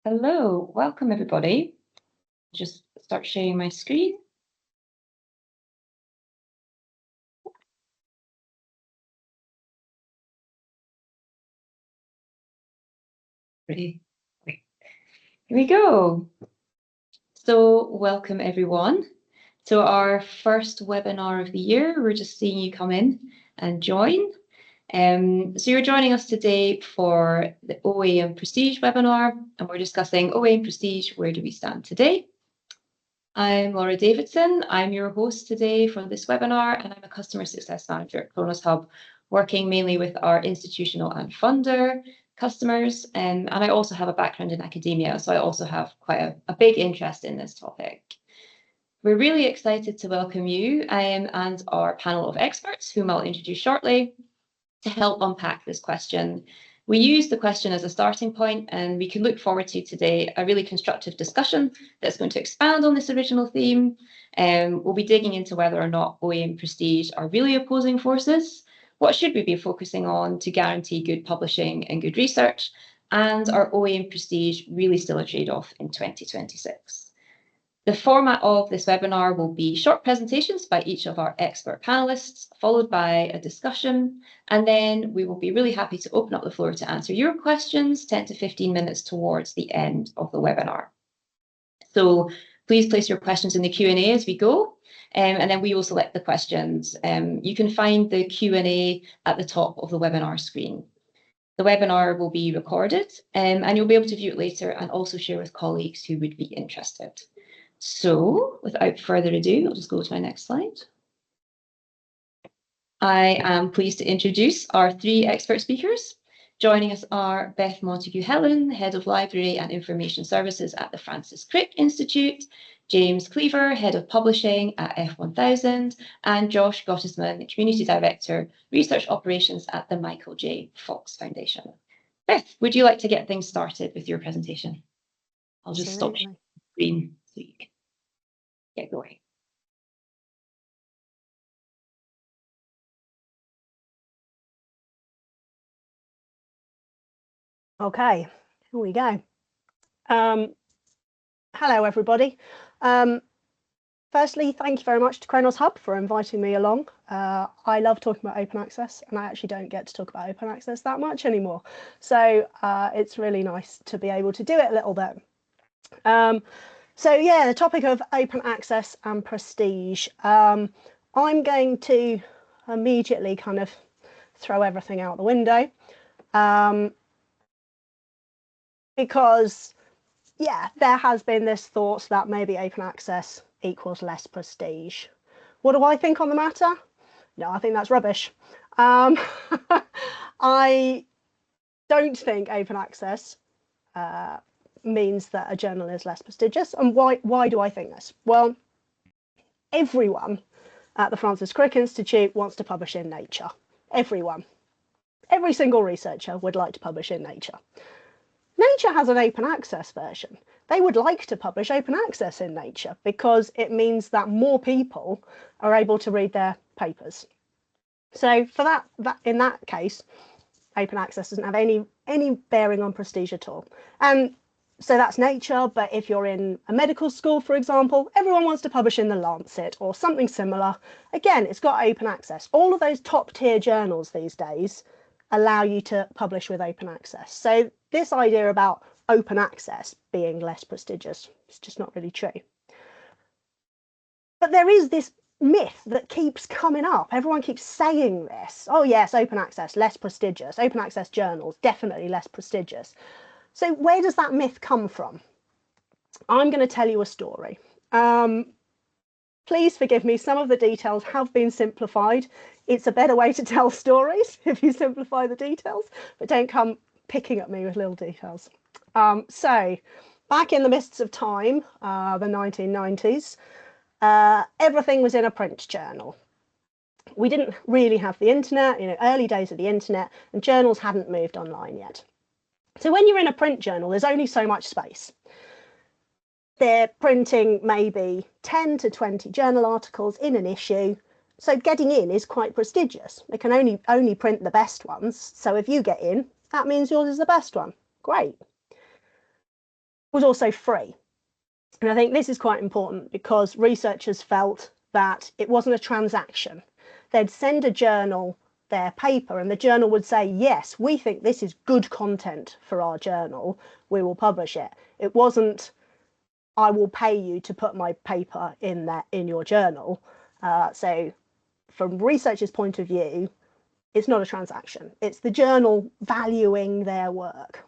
Hello, welcome everybody. Just start sharing my screen. Ready? Okay. Here we go. So welcome everyone to our first webinar of the year. We're just seeing you come in and join. So you're joining us today for the OA and Prestige webinar, and we're discussing OA and Prestige, where do we stand today? I'm Laura Davidson. I'm your host today for this webinar, and I'm a Customer Success Manager at ChronosHub, working mainly with our institutional and funder customers. And I also have a background in academia, so I also have quite a big interest in this topic. We're really excited to welcome you and our panel of experts, whom I'll introduce shortly, to help unpack this question. We use the question as a starting point, and we can look forward to today a really constructive discussion that's going to expand on this original theme. We'll be digging into whether or not OA and Prestige are really opposing forces. What should we be focusing on to guarantee good publishing and good research? And are OA and Prestige really still a trade-off in 2026? The format of this webinar will be short presentations by each of our expert panelists, followed by a discussion, and then we will be really happy to open up the floor to answer your questions 10 to 15 minutes towards the end of the webinar. So please place your questions in the Q&A as we go, and then we will select the questions. You can find the Q&A at the top of the webinar screen. The webinar will be recorded, and you'll be able to view it later and also share with colleagues who would be interested. So without further ado, I'll just go to my next slide. I am pleased to introduce our three expert speakers. Joining us are Beth Montague-Helen, Head of Library and Information Services at the Francis Crick Institute, James Cleaver, Head of Publishing at F1000, and Josh Gottesman, Community Director, Research Operations at the Michael J. Fox Foundation. Beth, would you like to get things started with your presentation? I'll just stop the screen so you can get going. Okay, here we go. Hello, everybody. Firstly, thank you very much to ChronosHub for inviting me along. I love talking about open access, and I actually don't get to talk about open access that much anymore. So it's really nice to be able to do it a little bit. So yeah, the topic of open access and prestige. I'm going to immediately kind of throw everything out the window. Because, yeah, there has been this thought that maybe open access equals less prestige. What do I think on the matter? No, I think that's rubbish. I don't think open access means that a journal is less prestigious. And why do I think this? Well, everyone at the Francis Crick Institute wants to publish in Nature. Everyone. Every single researcher would like to publish in Nature. Nature has an open access version. They would like to publish open access in Nature because it means that more people are able to read their papers. So for that in that case, open access doesn't have any bearing on prestige at all. And so that's Nature, but if you're in a medical school, for example, everyone wants to publish in the Lancet or something similar. Again, it's got open access. All of those top tier journals these days allow you to publish with open access. So this idea about open access being less prestigious is just not really true. But there is this myth that keeps coming up. Everyone keeps saying this. Oh yes, open access, less prestigious. Open access journals, definitely less prestigious. So where does that myth come from? I'm going to tell you a story. Please forgive me, some of the details have been simplified. It's a better way to tell stories if you simplify the details, but don't come picking at me with little details. So back in the mists of time, the 1990s, everything was in a print journal. We didn't really have the internet, early days of the internet, and journals hadn't moved online yet. So when you're in a print journal, there's only so much space. They're printing maybe 10 to 20 journal articles in an issue. So getting in is quite prestigious. They can only print the best ones. So if you get in, that means yours is the best one. Great. was also free. And I think this is quite important because researchers felt that it wasn't a transaction. They'd send a journal their paper and the journal would say, yes, we think this is good content for our journal, we will publish it. It wasn't, I will pay you to put my paper in your journal. So from researchers' point of view, it's not a transaction. It's the journal valuing their work.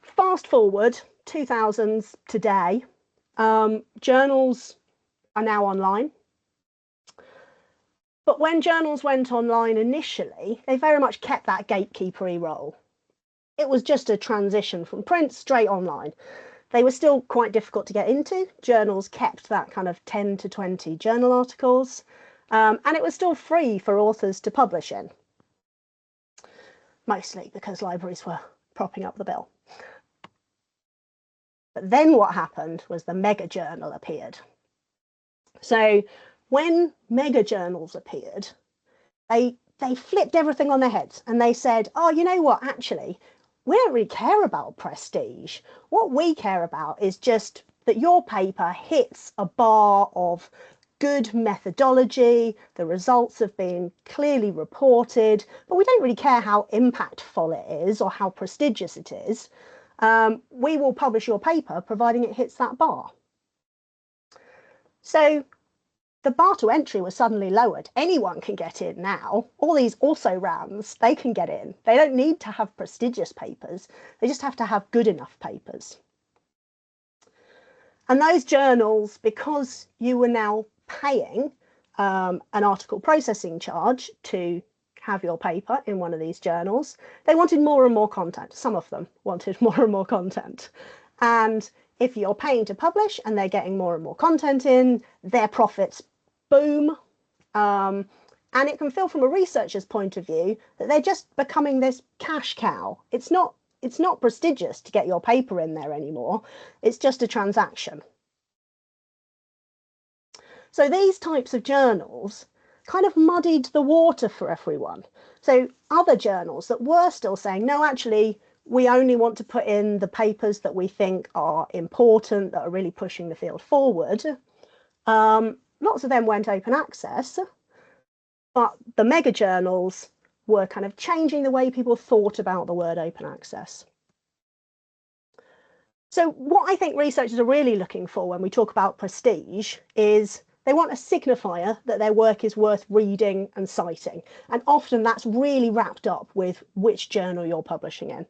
Fast forward 2000s today, journals are now online. But when journals went online initially, they very much kept that gatekeepery role. It was just a transition from print straight online. They were still quite difficult to get into. Journals kept that kind of 10 to 20 journal articles, and it was still free for authors to publish in, mostly because libraries were propping up the bill. But then what happened was the mega journal appeared. So when mega journals appeared, they flipped everything on their heads and they said, oh, you know what, actually, we don't really care about prestige. What we care about is just that your paper hits a bar of good methodology, the results have been clearly reported, but we don't really care how impactful it is or how prestigious it is. We will publish your paper providing it hits that bar. So the bar to entry was suddenly lowered. Anyone can get in now. All these also-rans, they can get in. They don't need to have prestigious papers. They just have to have good enough papers. And those journals, because you were now paying an article processing charge to have your paper in one of these journals, they wanted more and more content. Some of them wanted more and more content. And if you're paying to publish and they're getting more and more content in, their profits boom. And it can feel from a researcher's point of view that they're just becoming this cash cow. It's not prestigious to get your paper in there anymore. It's just a transaction. So these types of journals kind of muddied the water for everyone. So other journals that were still saying, no, actually, we only want to put in the papers that we think are important, that are really pushing the field forward. Lots of them went open access, but the mega journals were kind of changing the way people thought about the word open access. So what I think researchers are really looking for when we talk about prestige is they want a signifier that their work is worth reading and citing. And often that's really wrapped up with which journal you're publishing in.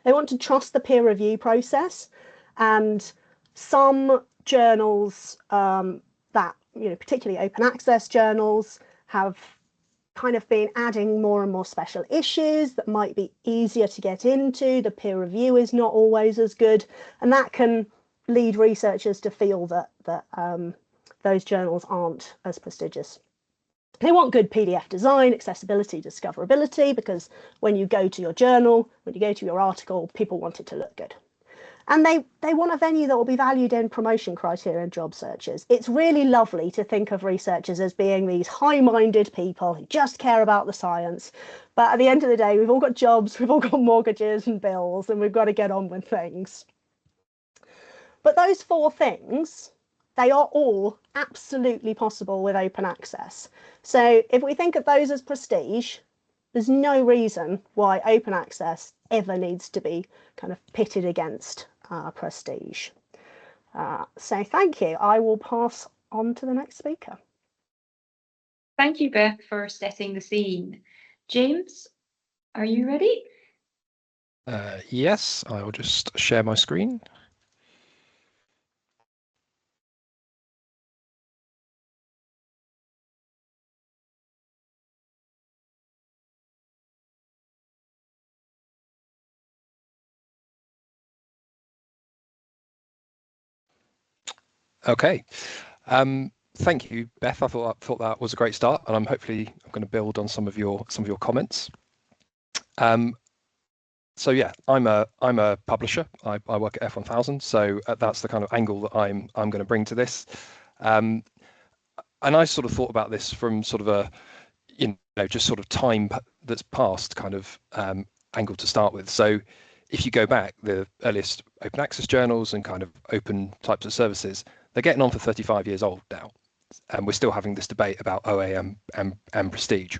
They want to trust the peer review process, and some journals that, particularly open access journals, have kind of been adding more and more special issues that might be easier to get into. The peer review is not always as good, and that can lead researchers to feel that those journals aren't as prestigious. They want good PDF design, accessibility, discoverability, because when you go to your journal, when you go to your article, people want it to look good. And they want a venue that will be valued in promotion criteria and job searches. It's really lovely to think of researchers as being these high-minded people who just care about the science. But at the end of the day, we've all got jobs, we've all got mortgages and bills, and we've got to get on with things. But those four things, they are all absolutely possible with open access. So if we think of those as prestige, there's no reason why open access ever needs to be kind of pitted against prestige. So thank you. I will pass on to the next speaker. Thank you, Beth, for setting the scene. James, are you ready? Yes, I will just share my screen. Okay. Thank you, Beth. I thought that was a great start, and I'm going to build on some of your comments. So yeah, I'm a publisher. I work at F1000, so that's the kind of angle that I'm going to bring to this. And I sort of thought about this from sort of a just sort of time that's passed kind of angle to start with. So if you go back, the earliest open access journals and kind of open types of services, they're getting on for 35 years old now. And we're still having this debate about OA and prestige.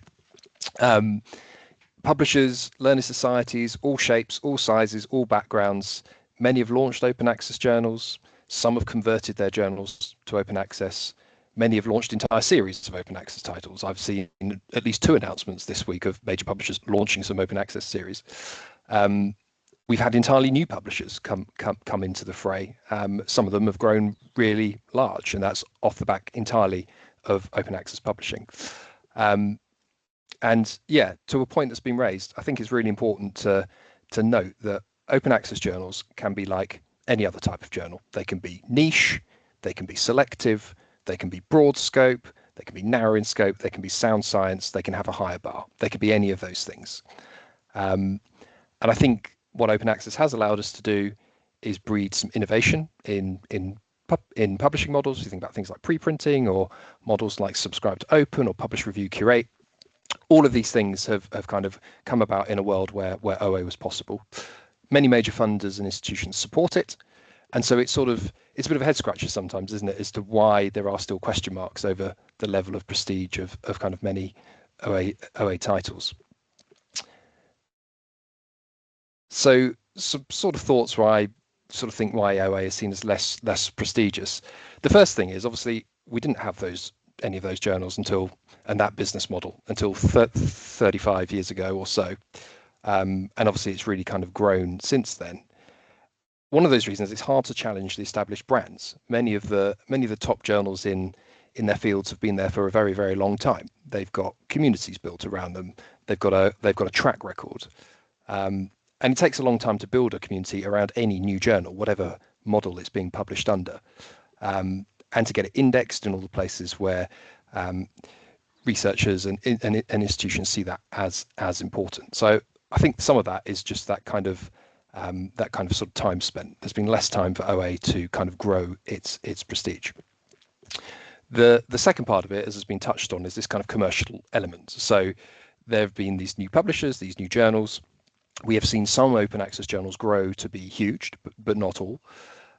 Publishers, learner societies, all shapes, all sizes, all backgrounds. Many have launched open access journals. Some have converted their journals to open access. Many have launched entire series of open access titles. I've seen at least 2 announcements this week of major publishers launching some open access series. We've had entirely new publishers come into the fray. Some of them have grown really large, and that's off the back entirely of open access publishing. And yeah, to a point that's been raised, I think it's really important to note that open access journals can be like any other type of journal. They can be niche, they can be selective, they can be broad scope, they can be narrow in scope, they can be sound science, they can have a higher bar. They can be any of those things. And I think what open access has allowed us to do is breed some innovation in publishing models. You think about things like preprinting, or models like subscribe to open or publish, review, curate. All of these things have kind of come about in a world where OA was possible. Many major funders and institutions support it. And so it's a bit of a head scratcher sometimes, isn't it, as to why there are still question marks over the level of prestige of kind of many OA titles. So some sort of thoughts where I sort of think why OA is seen as less prestigious. The first thing is, obviously we didn't have any of those journals and that business model until 35 years ago or so. And obviously it's really kind of grown since then. One of those reasons, it's hard to challenge the established brands. Many of the top journals in their fields have been there for a very, very long time. They've got communities built around them. They've got a track record. And it takes a long time to build a community around any new journal, whatever model it's being published under, and to get it indexed in all the places where researchers and institutions see that as important. So I think some of that is just that kind of sort of time spent. There's been less time for OA to kind of grow its prestige. The second part of it, as has been touched on, is this kind of commercial element. So there have been these new publishers, these new journals. We have seen some open access journals grow to be huge, but not all.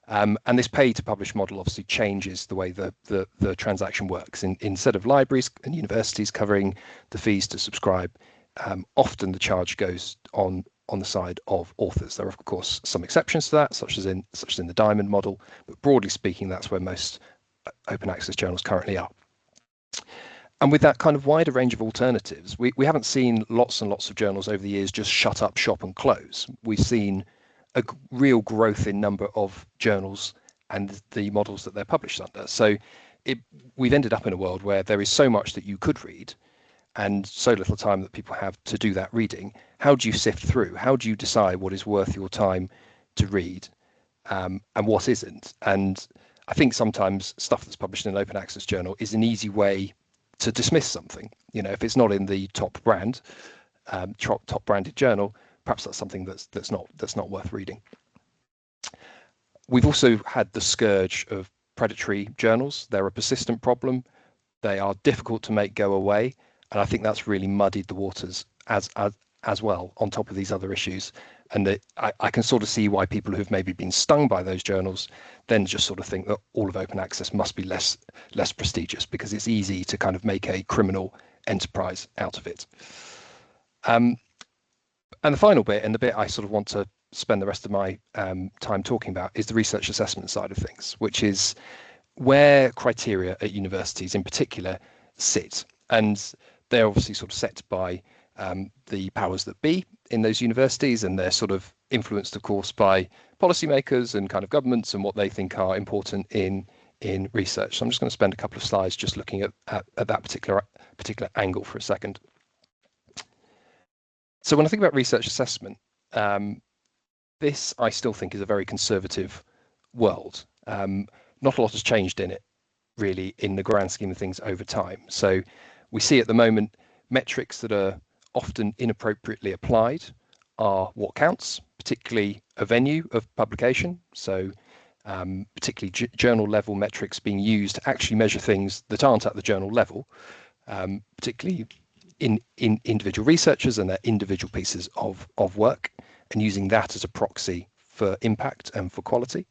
And this pay to publish model obviously changes the way the transaction works. Instead of libraries and universities covering the fees to subscribe, often the charge goes on the side of authors. There are of course some exceptions to that, such as in the Diamond model, but broadly speaking, that's where most open access journals currently are. And with that kind of wider range of alternatives, we haven't seen lots and lots of journals over the years just shut up shop and close. We've seen a real growth in number of journals and the models that they're published under. So we've ended up in a world where there is so much that you could read and so little time that people have to do that reading. How do you sift through? How do you decide what is worth your time to read and what isn't? And I think sometimes stuff that's published in an open access journal is an easy way to dismiss something. You know, if it's not in the top branded journal, perhaps that's something that's not worth reading. We've also had the scourge of predatory journals. They're a persistent problem. They are difficult to make go away, and I think that's really muddied the waters as well, on top of these other issues. And I can sort of see why people who've maybe been stung by those journals then just sort of think that all of open access must be less prestigious, because it's easy to kind of make a criminal enterprise out of it. And the final bit, and the bit I sort of want to spend the rest of my time talking about, is the research assessment side of things, which is where criteria at universities in particular sit. And they're obviously sort of set by the powers that be in those universities, and they're sort of influenced, of course, by policymakers and kind of governments and what they think are important in research. So I'm just going to spend a couple of slides just looking at that particular angle for a second. So when I think about research assessment, this I still think is a very conservative world. Not a lot has changed in it, really, in the grand scheme of things over time. So we see at the moment metrics that are often inappropriately applied are what counts, particularly a venue of publication. So particularly journal level metrics being used to actually measure things that aren't at the journal level, particularly in individual researchers and their individual pieces of work. and using that as a proxy for impact and for quality,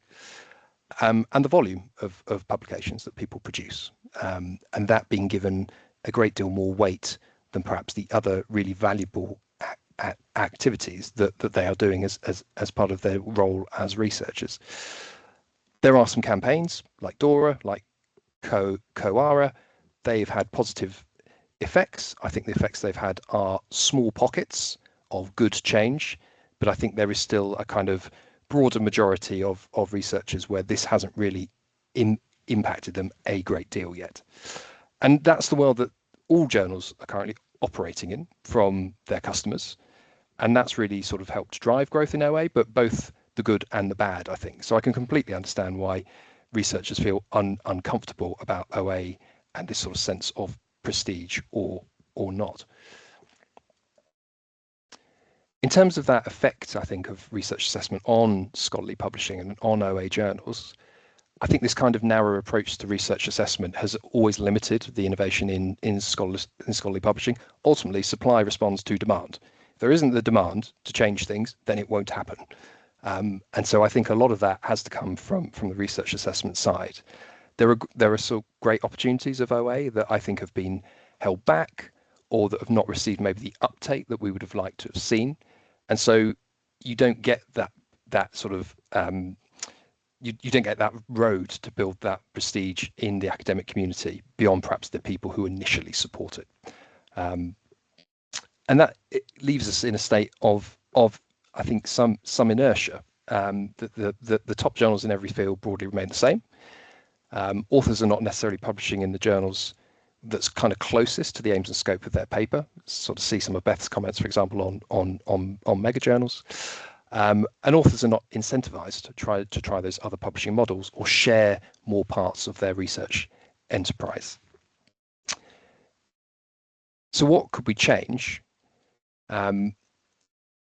and the volume of publications that people produce, and that being given a great deal more weight than perhaps the other really valuable activities that they are doing as part of their role as researchers. There are some campaigns like Dora, like Coara. They've had positive effects. I think the effects they've had are small pockets of good change, but I think there is still a kind of broader majority of researchers where this hasn't really impacted them a great deal yet. And that's the world that all journals are currently operating in from their customers. And that's really sort of helped drive growth in OA, but both the good and the bad, I think. So I can completely understand why researchers feel uncomfortable about OA and this sort of sense of prestige or not. In terms of that effect, I think, of research assessment on scholarly publishing and on OA journals, I think this kind of narrow approach to research assessment has always limited the innovation in scholarly publishing. Ultimately, supply responds to demand. If there isn't the demand to change things, then it won't happen. And so I think a lot of that has to come from the research assessment side. There are so great opportunities of OA that I think have been held back or that have not received maybe the uptake that we would have liked to have seen. And so you don't get that sort of you don't get that road to build that prestige in the academic community beyond perhaps the people who initially support it. And that it leaves us in a state of I think some inertia. The top journals in every field broadly remain the same. Authors are not necessarily publishing in the journals that's kind of closest to the aims and scope of their paper. Sort of see some of Beth's comments, for example, on mega journals. And authors are not incentivized to try those other publishing models or share more parts of their research enterprise. So what could we change? And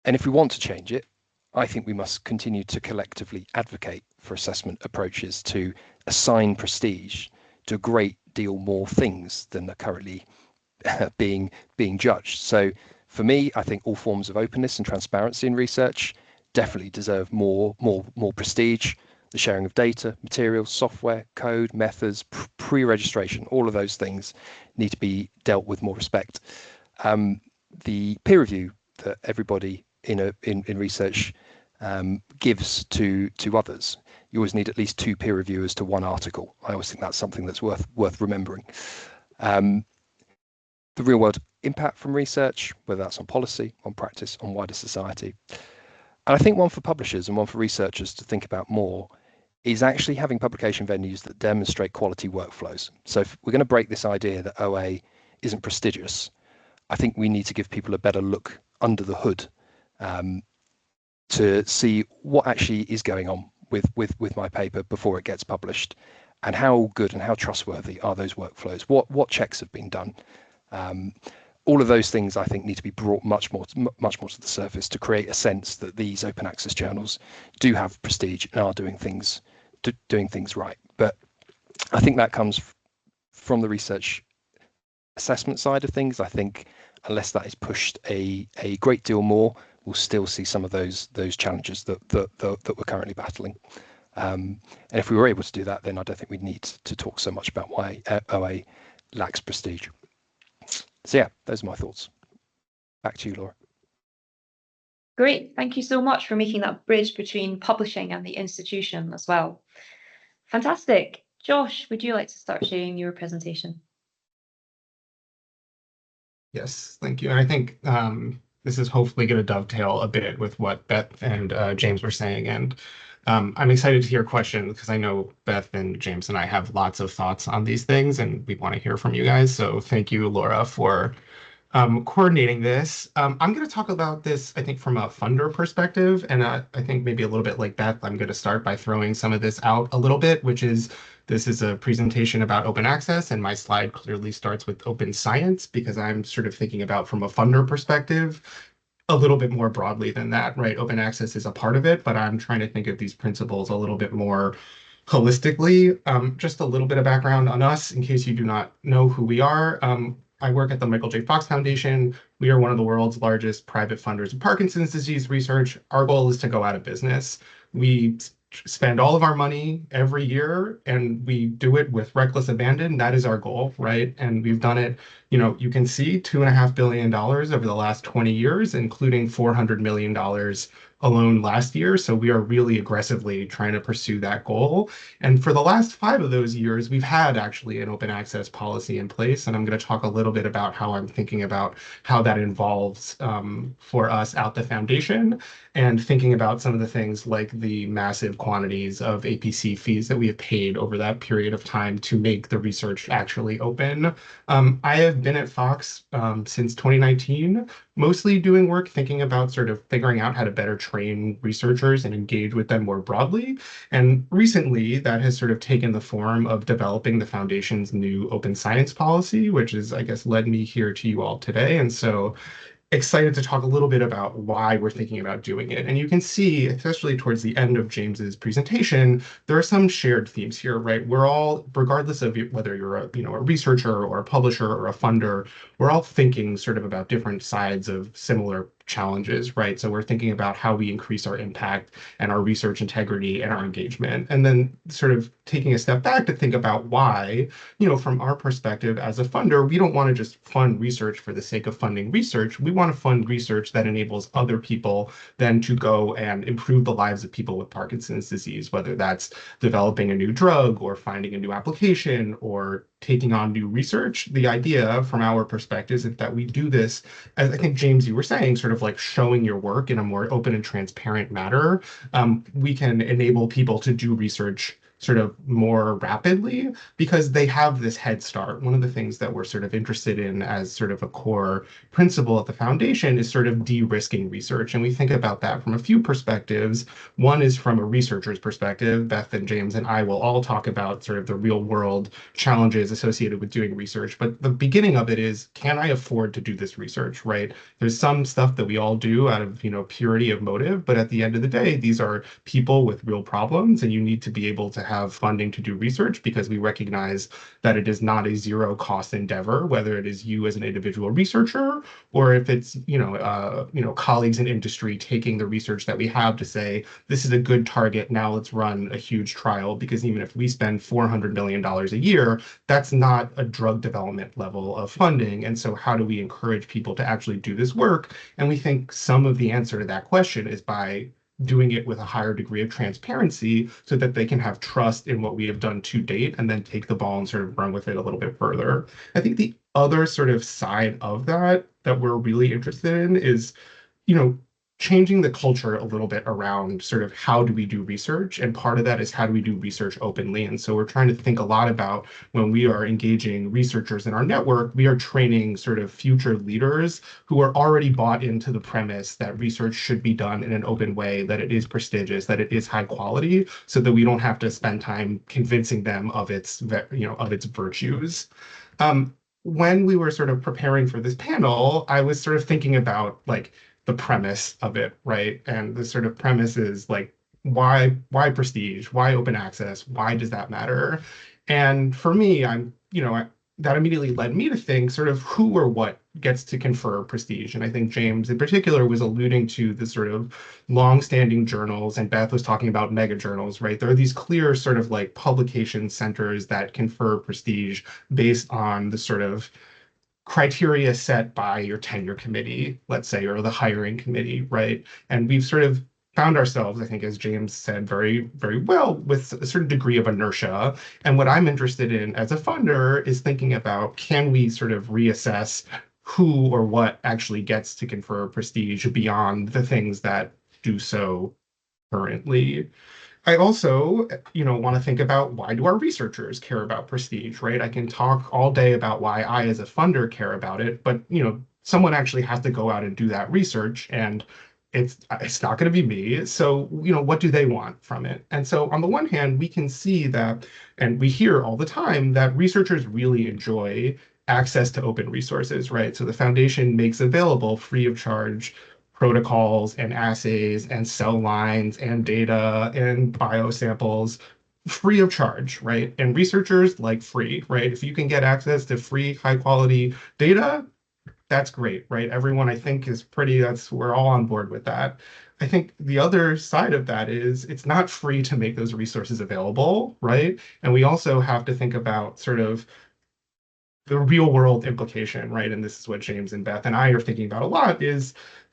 if we want to change it, I think we must continue to collectively advocate for assessment approaches to assign prestige to a great deal more things than are currently being judged. So for me, I think all forms of openness and transparency in research definitely deserve more prestige. The sharing of data, materials, software, code, methods, pre-registration, all of those things need to be dealt with more respect. The peer review that everybody in research gives to others. You always need at least 2 peer reviewers to 1 article. I always think that's something that's worth remembering. The real world impact from research, whether that's on policy, on practice, on wider society. And I think one for publishers and one for researchers to think about more is actually having publication venues that demonstrate quality workflows. So if we're going to break this idea that OA isn't prestigious, I think we need to give people a better look under the hood to see what actually is going on with my paper before it gets published, and how good and how trustworthy are those workflows, what checks have been done. All of those things I think need to be brought much more to the surface to create a sense that these open access journals do have prestige and are doing things right. But I think that comes from the research assessment side of things. I think unless that is pushed a great deal more, we'll still see some of those challenges that we're currently battling. And if we were able to do that, then I don't think we'd need to talk so much about why OA lacks prestige. So yeah, those are my thoughts. Back to you, Laura. Great, thank you so much for making that bridge between publishing and the institution as well. Fantastic. Josh, would you like to start sharing your presentation? Yes, thank you. And I think this is hopefully going to dovetail a bit with what Beth and James were saying. And I'm excited to hear questions because I know Beth and James and I have lots of thoughts on these things and we want to hear from you guys. So thank you, Laura, for coordinating this. I'm going to talk about this, I think, from a funder perspective. And I think maybe a little bit like Beth, I'm going to start by throwing some of this out a little bit, which is this is a presentation about open access. And my slide clearly starts with open science because I'm sort of thinking about from a funder perspective a little bit more broadly than that, right? Open access is a part of it, but I'm trying to think of these principles a little bit more holistically. Just a little bit of background on us in case you do not know who we are. I work at the Michael J. Fox Foundation. We are one of the world's largest private funders of Parkinson's disease research. Our goal is to go out of business. We spend all of our money every year and we do it with reckless abandon. That is our goal, right? And we've done it, you can see $2.5 billion over the last 20 years, including $400 million alone last year. So we are really aggressively trying to pursue that goal. And for the last 5 of those years, we've had actually an open access policy in place. And I'm going to talk a little bit about how I'm thinking about how that involves for us at the foundation, and thinking about some of the things like the massive quantities of APC fees that we have paid over that period of time to make the research actually open. I have been at Fox since 2019, mostly doing work thinking about sort of figuring out how to better train researchers and engage with them more broadly. And recently, that has sort of taken the form of developing the foundation's new open science policy, which is, I guess, led me here to you all today. And so excited to talk a little bit about why we're thinking about doing it. And you can see, especially towards the end of James's presentation, there are some shared themes here, right? We're all, regardless of whether you're a researcher or a publisher or a funder, we're all thinking sort of about different sides of similar challenges, right? So we're thinking about how we increase our impact and our research integrity and our engagement. And then sort of taking a step back to think about why, from our perspective as a funder, we don't want to just fund research for the sake of funding research. We want to fund research that enables other people then to go and improve the lives of people with Parkinson's disease, whether that's developing a new drug or finding a new application or taking on new research. The idea from our perspective is that we do this, as I think, James, you were saying, sort of like showing your work in a more open and transparent manner. We can enable people to do research sort of more rapidly because they have this head start. One of the things that we're sort of interested in as sort of a core principle at the foundation is sort of de-risking research. And we think about that from a few perspectives. One is from a researcher's perspective. Beth and James and I will all talk about sort of the real world challenges associated with doing research. But the beginning of it is, can I afford to do this research, right? There's some stuff that we all do out of, purity of motive, but at the end of the day, these are people with real problems, and you need to be able to have funding to do research because we recognize that it is not a zero cost endeavor, whether it is you as an individual researcher or if it's, colleagues in industry taking the research that we have to say, this is a good target, now let's run a huge trial, because even if we spend $400 million a year, that's not a drug development level of funding. And so how do we encourage people to actually do this work? And we think some of the answer to that question is by doing it with a higher degree of transparency so that they can have trust in what we have done to date and then take the ball and sort of run with it a little bit further. I think the other sort of side of that we're really interested in is, changing the culture a little bit around sort of how do we do research. And part of that is how do we do research openly. And so we're trying to think a lot about when we are engaging researchers in our network, we are training sort of future leaders who are already bought into the premise that research should be done in an open way, that it is prestigious, that it is high quality, so that we don't have to spend time convincing them of its, of its virtues. When we were sort of preparing for this panel, I was sort of thinking about like the premise of it, right? And the sort of premise is like, why prestige? Why open access? Why does that matter? And for me, that immediately led me to think sort of who or what gets to confer prestige. And I think James in particular was alluding to the sort of long-standing journals, and Beth was talking about mega journals, right? There are these clear sort of like publication centers that confer prestige based on the sort of criteria set by your tenure committee, let's say, or the hiring committee, right? And we've sort of found ourselves, I think, as James said very, very well, with a certain degree of inertia. And what I'm interested in as a funder is thinking about, can we sort of reassess who or what actually gets to confer prestige beyond the things that do so currently? I also, want to think about, why do our researchers care about prestige, right? I can talk all day about why I, as a funder, care about it, but, someone actually has to go out and do that research, and it's not going to be me. So, what do they want from it? And so on the one hand, we can see that, and we hear all the time, that researchers really enjoy access to open resources, right? So the foundation makes available free of charge protocols and assays and cell lines and data and biosamples free of charge, right? And researchers like free, right? If you can get access to free, high quality data, that's great, right? Everyone I think is we're all on board with that. I think the other side of that is it's not free to make those resources available, right? And we also have to think about sort of the real world implication, right? And this is what James and Beth and I are thinking about a lot is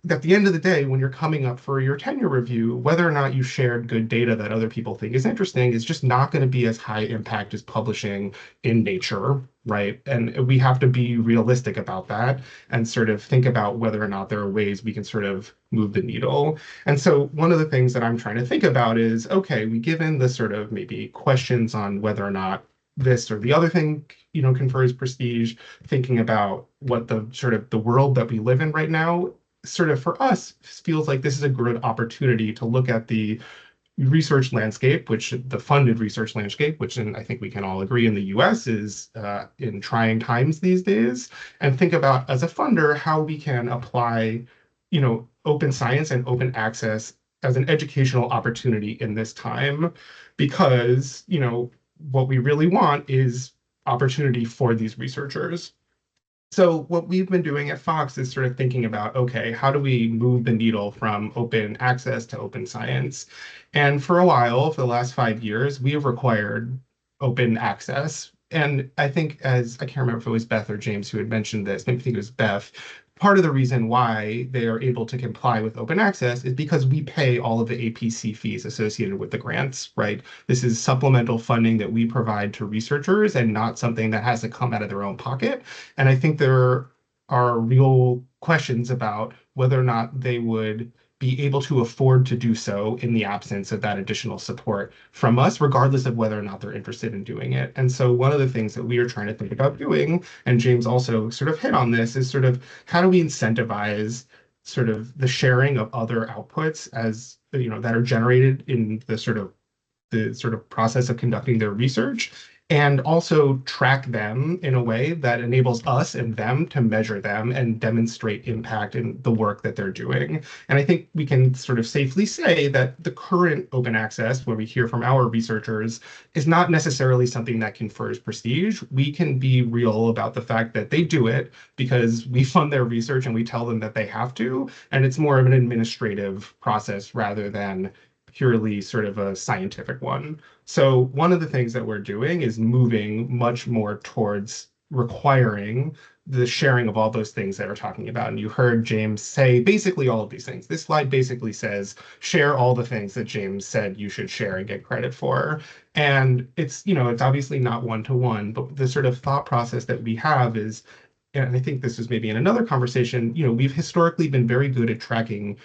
at the end of the day, when you're coming up for your tenure review, whether or not you shared good data that other people think is interesting is just not going to be as high impact as publishing in Nature, right? And we have to be realistic about that and sort of think about whether or not there are ways we can sort of move the needle. And so one of the things that I'm trying to think about is, okay, we given the sort of maybe questions on whether or not this or the other thing, confers prestige, thinking about what the sort of the world that we live in right now, sort of for us feels like this is a good opportunity to look at the research landscape, which the funded research landscape, which I think we can all agree in the US is in trying times these days, and think about as a funder how we can apply, open science and open access as an educational opportunity in this time, because, what we really want is opportunity for these researchers. So what we've been doing at Fox is sort of thinking about, okay, how do we move the needle from open access to open science? And for a while, for the last 5 years, we have required open access. And I think I can't remember if it was Beth or James who had mentioned this, maybe I think it was Beth. Part of the reason why they are able to comply with open access is because we pay all of the APC fees associated with the grants, right? This is supplemental funding that we provide to researchers and not something that has to come out of their own pocket. And I think there are real questions about whether or not they would be able to afford to do so in the absence of that additional support from us, regardless of whether or not they're interested in doing it. And so one of the things that we are trying to think about doing, and James also sort of hit on this, is sort of how do we incentivize sort of the sharing of other outputs as, that are generated in the sort of process of conducting their research, and also track them in a way that enables us and them to measure them and demonstrate impact in the work that they're doing. And I think we can sort of safely say that the current open access, where we hear from our researchers, is not necessarily something that confers prestige. We can be real about the fact that they do it because we fund their research and we tell them that they have to, and it's more of an administrative process rather than purely sort of a scientific one. So one of the things that we're doing is moving much more towards requiring the sharing of all those things that we're talking about. And you heard James say basically all of these things. This slide basically says, share all the things that James said you should share and get credit for. And it's obviously not one-to-one, but the sort of thought process that we have is, and I think this was maybe in another conversation, we've historically been very good at tracking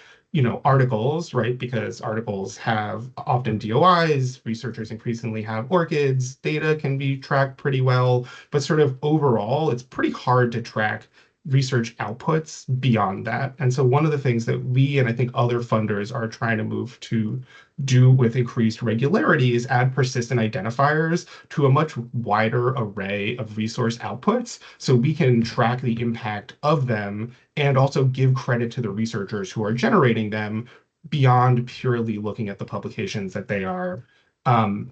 articles, right? Because articles have often DOIs, researchers increasingly have ORCIDs, data can be tracked pretty well, but sort of overall, it's pretty hard to track research outputs beyond that. And so one of the things that we and I think other funders are trying to move to do with increased regularity is add persistent identifiers to a much wider array of resource outputs so we can track the impact of them and also give credit to the researchers who are generating them beyond purely looking at the publications that they are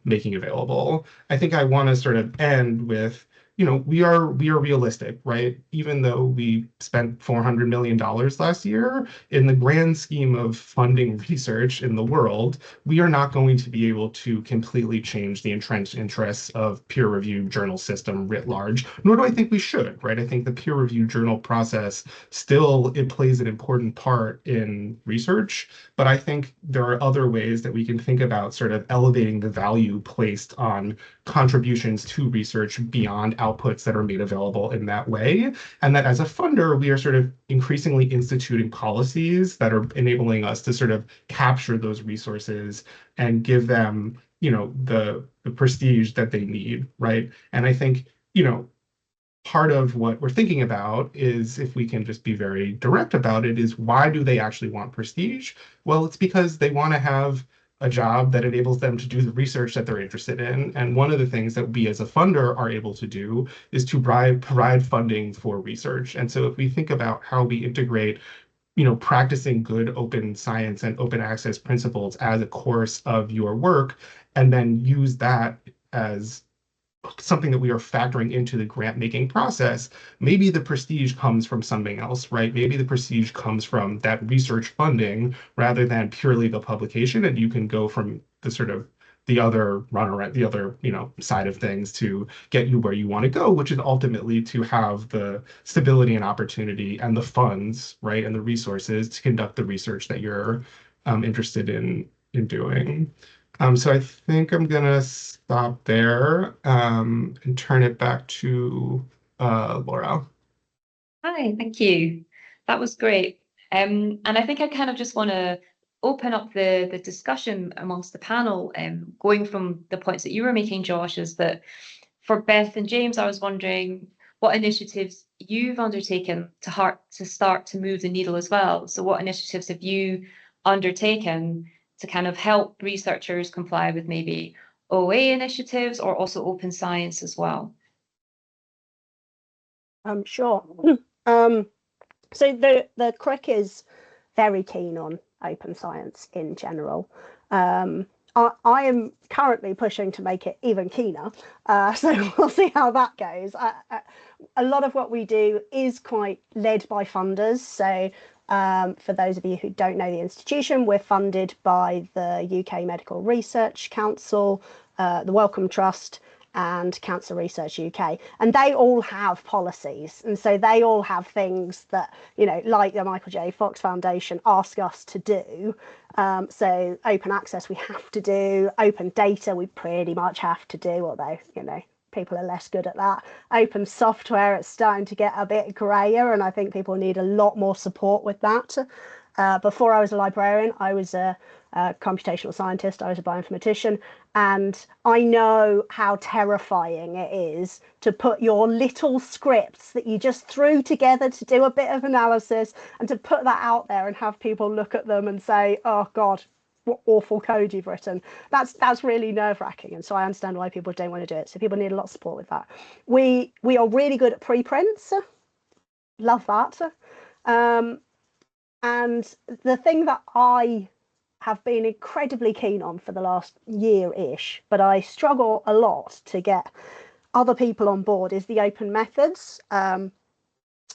making available. I think I want to sort of end with, we are realistic, right? Even though we spent $400 million last year, in the grand scheme of funding research in the world, we are not going to be able to completely change the entrenched interests of peer-reviewed journal system writ large, nor do I think we should, right? I think the peer-reviewed journal process it plays an important part in research, but I think there are other ways that we can think about sort of elevating the value placed on contributions to research beyond outputs that are made available in that way. And that as a funder, we are sort of increasingly instituting policies that are enabling us to sort of capture those resources and give them, the prestige that they need, right? And I think, part of what we're thinking about is, if we can just be very direct about it, is why do they actually want prestige? Well, it's because they want to have a job that enables them to do the research that they're interested in. And one of the things that we as a funder are able to do is to provide funding for research. And so if we think about how we integrate practicing good open science and open access principles as a course of your work, and then use that as something that we are factoring into the grant making process, maybe the prestige comes from something else, right? Maybe the prestige comes from that research funding rather than purely the publication, and you can go from the sort of the other runaround, the other, side of things to get you where you want to go, which is ultimately to have the stability and opportunity and the funds, right, and the resources to conduct the research that you're interested in doing. So I think I'm gonna stop there and turn it back to Laura. Hi, thank you. That was great. And I think I kind of just want to open up the discussion amongst the panel, going from the points that you were making, Josh, is that for Beth and James, I was wondering what initiatives you've undertaken to start to move the needle as well. So what initiatives have you undertaken to kind of help researchers comply with maybe OA initiatives or also open science as well? Sure. So the CRIC is very keen on open science in general. I am currently pushing to make it even keener, so we'll see how that goes. A lot of what we do is quite led by funders. So for those of you who don't know the institution, we're funded by the UK Medical Research Council, the Wellcome Trust, and Cancer Research UK, and they all have policies, and so they all have things that, like the Michael J. Fox Foundation ask us to do. So open access we have to do, open data we pretty much have to do, although people are less good at that. Open software, it's starting to get a bit grayer, and I think people need a lot more support with that. Before I was a librarian, I was a computational scientist, I was a bioinformatician, and I know how terrifying it is to put your little scripts that you just threw together to do a bit of analysis and to put that out there and have people look at them and say, oh God, what awful code you've written. That's really nerve-wracking, and so I understand why people don't want to do it. So people need a lot of support with that. We are really good at preprints. Love that. And the thing that I have been incredibly keen on for the last year-ish, but I struggle a lot to get other people on board, is the open methods,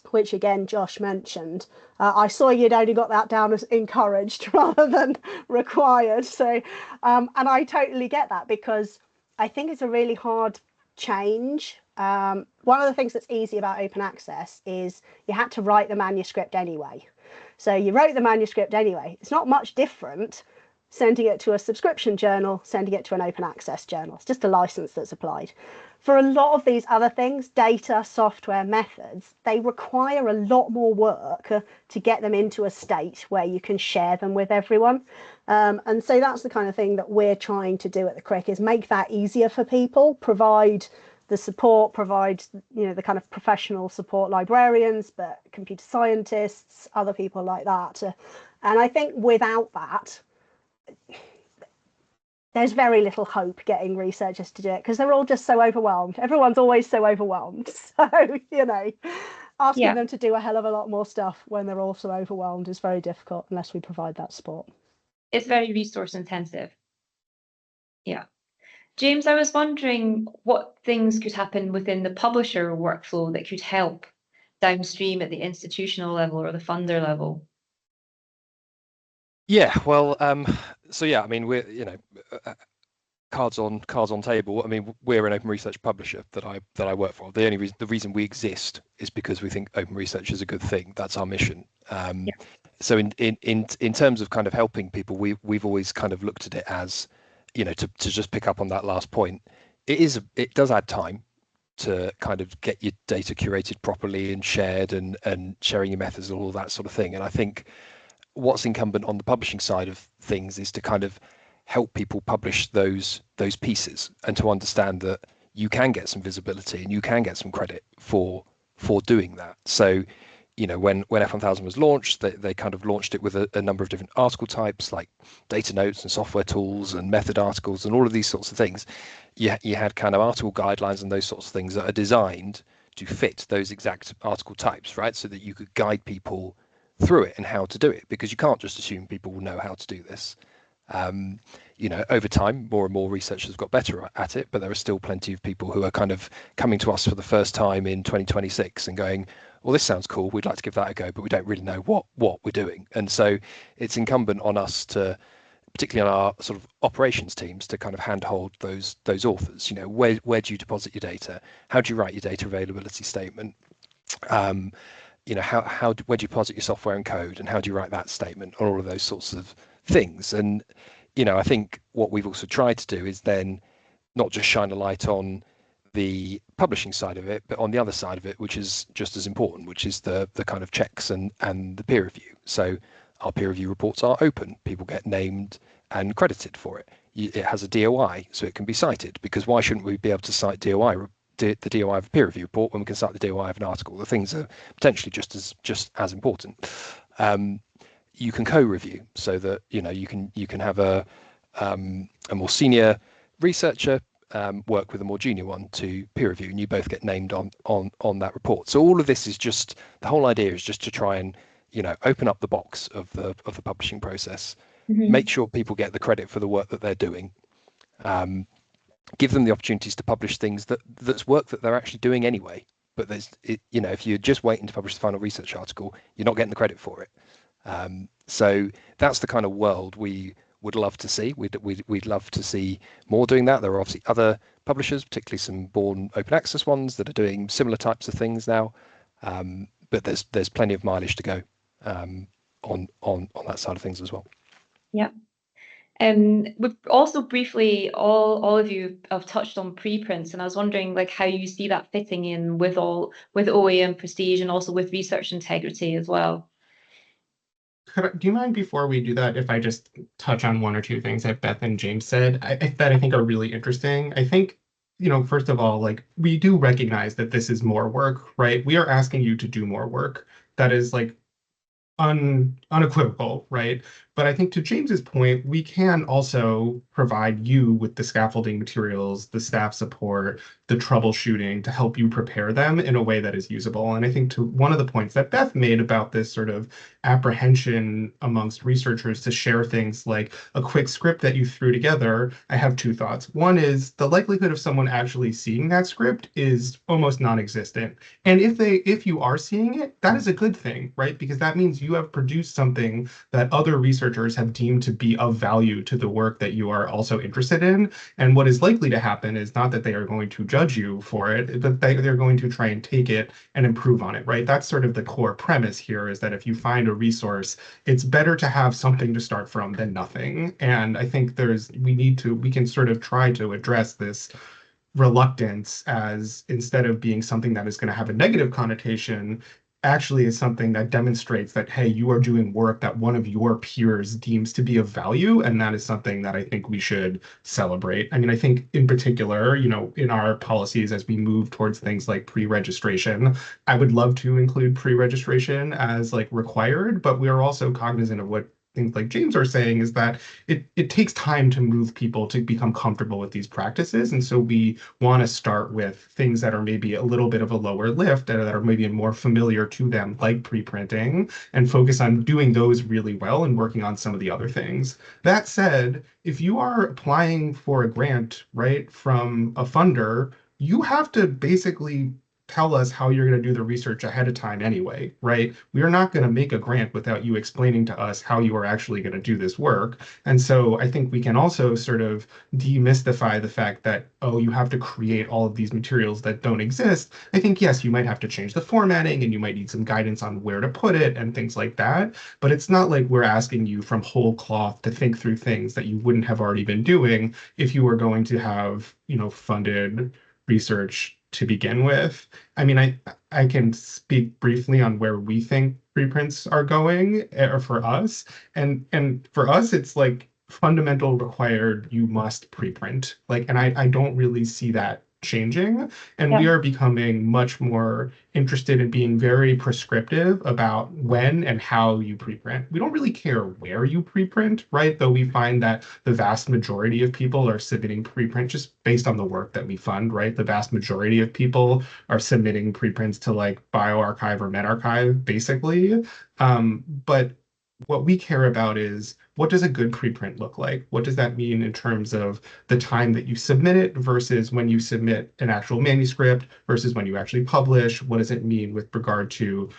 which again Josh mentioned. I saw you'd only got that down as encouraged rather than required. So, and I totally get that, because I think it's a really hard change. One of the things that's easy about open access is you had to write the manuscript anyway. So you wrote the manuscript anyway. It's not much different sending it to a subscription journal, sending it to an open access journal. It's just a license that's applied. For a lot of these other things, data, software, methods, they require a lot more work to get them into a state where you can share them with everyone. And so that's the kind of thing that we're trying to do at the CRIC, is make that easier for people, provide the support, provide the kind of professional support, librarians, but computer scientists, other people like that. And I think without that, there's very little hope getting researchers to do it, because they're all just so overwhelmed. Everyone's always so overwhelmed. So, asking them to do a hell of a lot more stuff when they're also overwhelmed is very difficult unless we provide that support. It's very resource intensive. Yeah. James, I was wondering what things could happen within the publisher workflow that could help downstream at the institutional level or the funder level. Yeah, well, so yeah, I mean, we're cards on table. I mean, we're an open research publisher that I work for. The reason we exist is because we think open research is a good thing. That's our mission. So in terms of kind of helping people, we've always kind of looked at it as, to just pick up on that last point, it does add time to kind of get your data curated properly and shared and sharing your methods and all that sort of thing. And I think what's incumbent on the publishing side of things is to kind of help people publish those pieces and to understand that you can get some visibility and you can get some credit for doing that. So, when F1000 was launched, they kind of launched it with a number of different article types, like data notes and software tools and method articles and all of these sorts of things. You had kind of article guidelines and those sorts of things that are designed to fit those exact article types, right? So that you could guide people through it and how to do it, because you can't just assume people will know how to do this. Over time, more and more researchers have got better at it, but there are still plenty of people who are kind of coming to us for the first time in 2026 and going, well, this sounds cool, we'd like to give that a go, but we don't really know what we're doing. And so it's incumbent on us to, particularly on our sort of operations teams, to kind of handhold those authors. Where do you deposit your data? How do you write your data availability statement? Where do you deposit your software and code, and how do you write that statement, on all of those sorts of things. And I think what we've also tried to do is then not just shine a light on the publishing side of it, but on the other side of it, which is just as important, which is the kind of checks and the peer review. So our peer review reports are open. People get named and credited for it. It has a DOI, so it can be cited, because why shouldn't we be able to cite the DOI of a peer review report when we can cite the DOI of an article? The things are potentially just as important. You can co-review, so that you can have a more senior researcher work with a more junior one to peer review, and you both get named on that report. So all of this is just, the whole idea is just to try and open up the box of the publishing process, make sure people get the credit for the work that they're doing, give them the opportunities to publish things that's work that they're actually doing anyway. But if you're just waiting to publish the final research article, you're not getting the credit for it. So that's the kind of world we would love to see. We'd love to see more doing that. There are obviously other publishers, particularly some born open access ones, that are doing similar types of things now. But there's plenty of mileage to go on that side of things as well. Yeah. We've also briefly, all of you have touched on preprints, and I was wondering how you see that fitting in with OA and prestige, and also with research integrity as well. Do you mind, before we do that, if I just touch on one or two things that Beth and James said that I think are really interesting? I think, first of all, we do recognize that this is more work, right? We are asking you to do more work. That is unequivocal, right? But I think, to James's point, we can also provide you with the scaffolding materials, the staff support, the troubleshooting to help you prepare them in a way that is usable. And I think, to one of the points that Beth made about this sort of apprehension amongst researchers to share things like a quick script that you threw together, I have two thoughts. One is, the likelihood of someone actually seeing that script is almost non-existent. And if you are seeing it, that is a good thing, right? Because that means you have produced something that other researchers have deemed to be of value to the work that you are also interested in. And what is likely to happen is not that they are going to judge you for it, but they're going to try and take it and improve on it, right? That's sort of the core premise here, is that if you find a resource, it's better to have something to start from than nothing. And I think we can sort of try to address this reluctance as, instead of being something that is going to have a negative connotation, actually is something that demonstrates that, hey, you are doing work that one of your peers deems to be of value, and that is something that I think we should celebrate. I mean, I think in particular, in our policies, as we move towards things like pre-registration, I would love to include pre-registration as required, but we are also cognizant of what things like James are saying, is that it takes time to move people to become comfortable with these practices. And so we want to start with things that are maybe a little bit of a lower lift, and that are maybe more familiar to them, like pre-printing, and focus on doing those really well and working on some of the other things. That said, if you are applying for a grant, right, from a funder, you have to basically tell us how you're going to do the research ahead of time anyway, right? We are not going to make a grant without you explaining to us how you are actually going to do this work. And so I think we can also sort of demystify the fact that, oh, you have to create all of these materials that don't exist. I think, yes, you might have to change the formatting, and you might need some guidance on where to put it and things like that. But it's not like we're asking you from whole cloth to think through things that you wouldn't have already been doing if you were going to have, funded research to begin with. I mean, I can speak briefly on where we think preprints are going, or for us. And for us, it's fundamental required, you must preprint. And I don't really see that changing. And we are becoming much more interested in being very prescriptive about when and how you preprint. We don't really care where you preprint, right? Though we find that the vast majority of people are submitting preprint just based on the work that we fund, right? The vast majority of people are submitting preprints to bioRxiv or medRxiv, basically. But what we care about is, what does a good preprint look like? What does that mean in terms of the time that you submit it versus when you submit an actual manuscript versus when you actually publish? What does it mean with regard to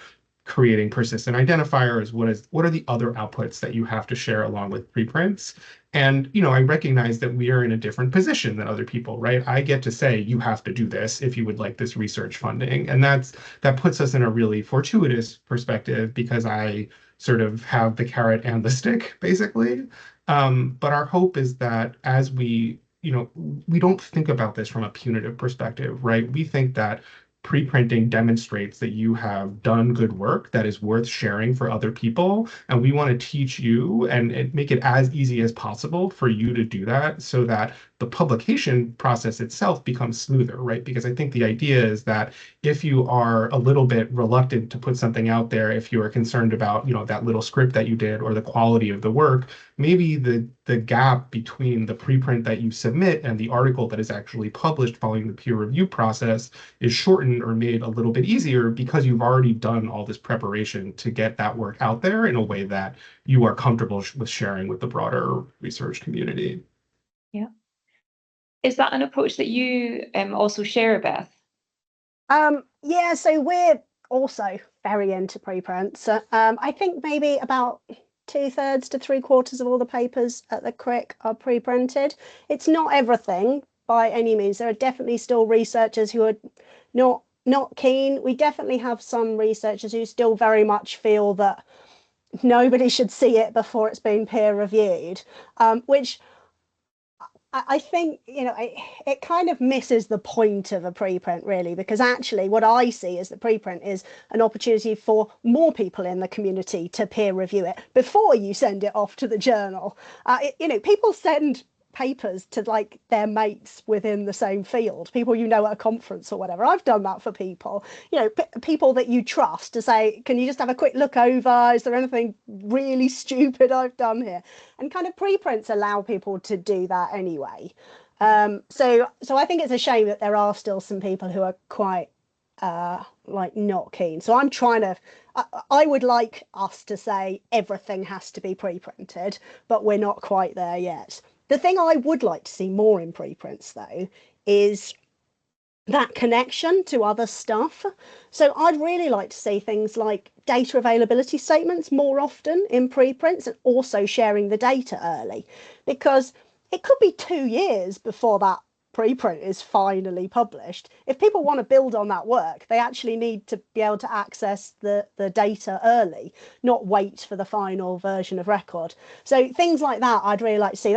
creating persistent identifiers? What are the other outputs that you have to share along with preprints? And I recognize that we are in a different position than other people, right? I get to say, you have to do this if you would like this research funding. And that puts us in a really fortuitous perspective, because I sort of have the carrot and the stick, basically. But our hope is that as we don't think about this from a punitive perspective, right? We think that preprinting demonstrates that you have done good work that is worth sharing for other people. And we want to teach you and make it as easy as possible for you to do that, so that the publication process itself becomes smoother, right? Because I think the idea is that if you are a little bit reluctant to put something out there, if you are concerned about, that little script that you did or the quality of the work, maybe the gap between the preprint that you submit and the article that is actually published following the peer review process is shortened or made a little bit easier, because you've already done all this preparation to get that work out there in a way that you are comfortable with sharing with the broader research community. Yeah. Is that an approach that you also share, Beth? Yeah, so we're also very into preprints. I think maybe about 2/3 to 3/4 of all the papers at the CRIC are preprinted. It's not everything by any means. There are definitely still researchers who are not keen. We definitely have some researchers who still very much feel that nobody should see it before it's been peer reviewed, which I think, it kind of misses the point of a preprint, really, because actually what I see is that preprint is an opportunity for more people in the community to peer review it before you send it off to the journal. People send papers to like their mates within the same field, people at a conference or whatever. I've done that for people, people that you trust, to say, can you just have a quick look over? Is there anything really stupid I've done here? And kind of preprints allow people to do that anyway. So I think it's a shame that there are still some people who are quite not keen. So I'm trying to, I would like us to say everything has to be pre-printed, but we're not quite there yet. The thing I would like to see more in preprints, though, is that connection to other stuff. So I'd really like to see things like data availability statements more often in preprints, and also sharing the data early, because it could be 2 years before that preprint is finally published. If people want to build on that work, they actually need to be able to access the data early, not wait for the final version of record. So things like that I'd really like to see.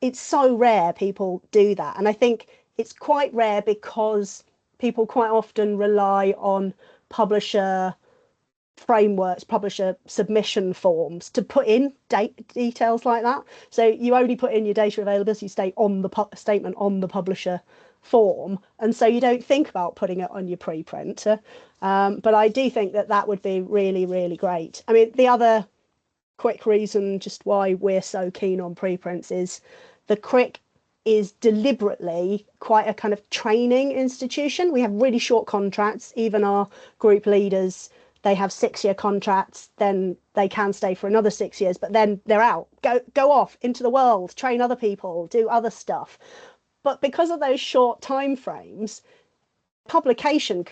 It's so rare people do that, and I think it's quite rare because people quite often rely on publisher frameworks, publisher submission forms to put in details like that. So you only put in your data availability statement on the publisher form, and so you don't think about putting it on your preprint. But I do think that would be really, really great. I mean, the other quick reason just why we're so keen on preprints is the CRIC is deliberately quite a kind of training institution. We have really short contracts. Even our group leaders, they have 6-year contracts, then they can stay for another 6 years, but then they're out, go off into the world, train other people, do other stuff. But because of those short time frames, publication,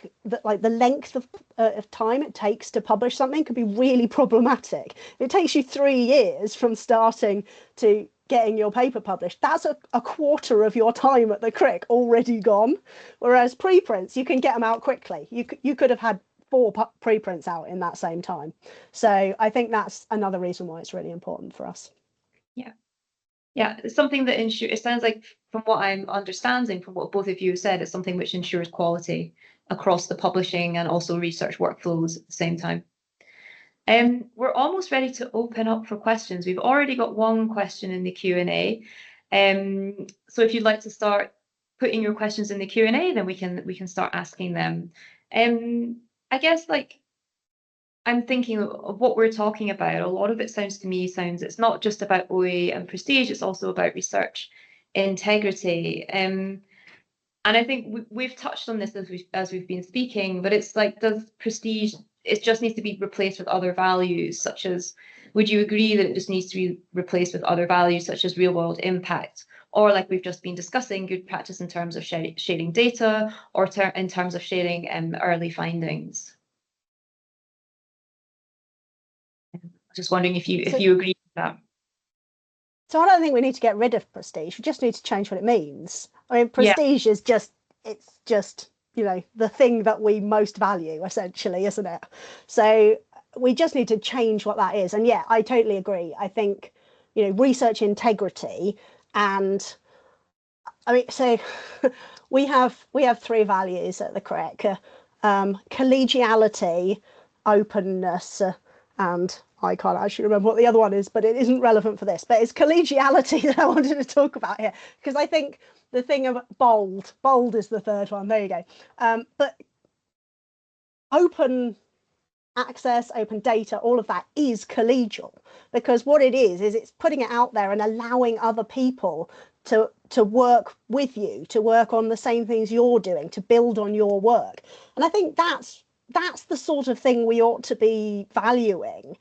like the length of time it takes to publish something, could be really problematic. If it takes you 3 years from starting to getting your paper published, that's a quarter of your time at the CRIC already gone. Whereas preprints, you can get them out quickly. You could have had 4 preprints out in that same time. So I think that's another reason why it's really important for us. Yeah, it's something that it sounds like, from what I'm understanding from what both of you have said, it's something which ensures quality across the publishing and also research workflows at the same time. We're almost ready to open up for questions. We've already got one question in the Q&A. So if you'd like to start putting your questions in the Q&A, then we can start asking them. I guess, like, I'm thinking of what we're talking about. A lot of it sounds it's not just about OA and prestige, it's also about research integrity. And I think we've touched on this as we've been speaking, but it's like, does prestige, it just needs to be replaced with other values, such as would you agree that it just needs to be replaced with other values such as real world impact? Or like we've just been discussing, good practice in terms of sharing data, or in terms of sharing early findings? Just wondering if you agree with that. So I don't think we need to get rid of prestige. We just need to change what it means. I mean, prestige is just, it's just, you know, the thing that we most value, essentially, isn't it? So we just need to change what that is. And yeah, I totally agree. I think, you know, research integrity, and I mean, so we have 3 values at the CREC: collegiality, openness, and I can't actually remember what the other one is, but it isn't relevant for this. But it's collegiality that I wanted to talk about here, because I think the thing of bold is the 3rd one. There you go. But open access, open data, all of that is collegial, because what it is it's putting it out there and allowing other people to work with you, to work on the same things you're doing, to build on your work. And I think that's the sort of thing we ought to be valuing.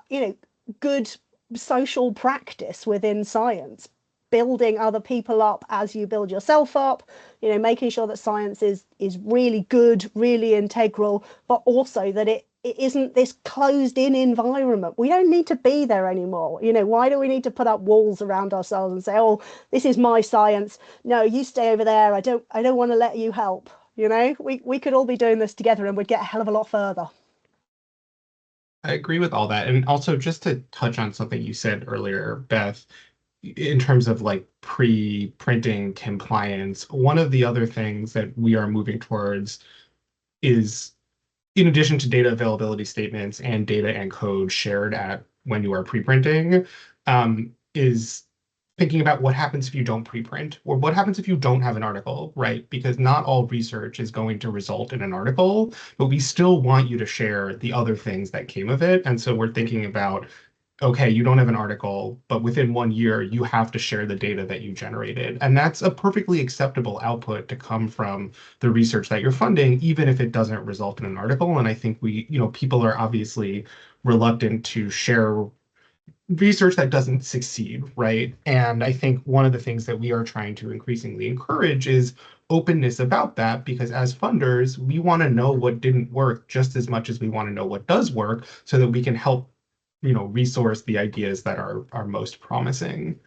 You know, good social practice within science, building other people up as you build yourself up, you know, making sure that science is really good, really integral, but also that it isn't this closed in environment. We don't need to be there anymore. You know, why do we need to put up walls around ourselves and say, oh, this is my science, no, you stay over there, I don't want to let you help? You know, we could all be doing this together and we'd get a hell of a lot further. I agree with all that. And also, just to touch on something you said earlier, Beth, in terms of like pre-printing compliance, one of the other things that we are moving towards is, in addition to data availability statements and data and code shared at when you are pre-printing, is thinking about what happens if you don't preprint, or what happens if you don't have an article, right? Because not all research is going to result in an article, but we still want you to share the other things that came of it. And so we're thinking about, okay, you don't have an article, but within 1 year, you have to share the data that you generated. And that's a perfectly acceptable output to come from the research that you're funding, even if it doesn't result in an article. And I think people are obviously reluctant to share research that doesn't succeed, right? And I think one of the things that we are trying to increasingly encourage is openness about that, because as funders, we want to know what didn't work just as much as we want to know what does work, so that we can help, resource the ideas that are most promising.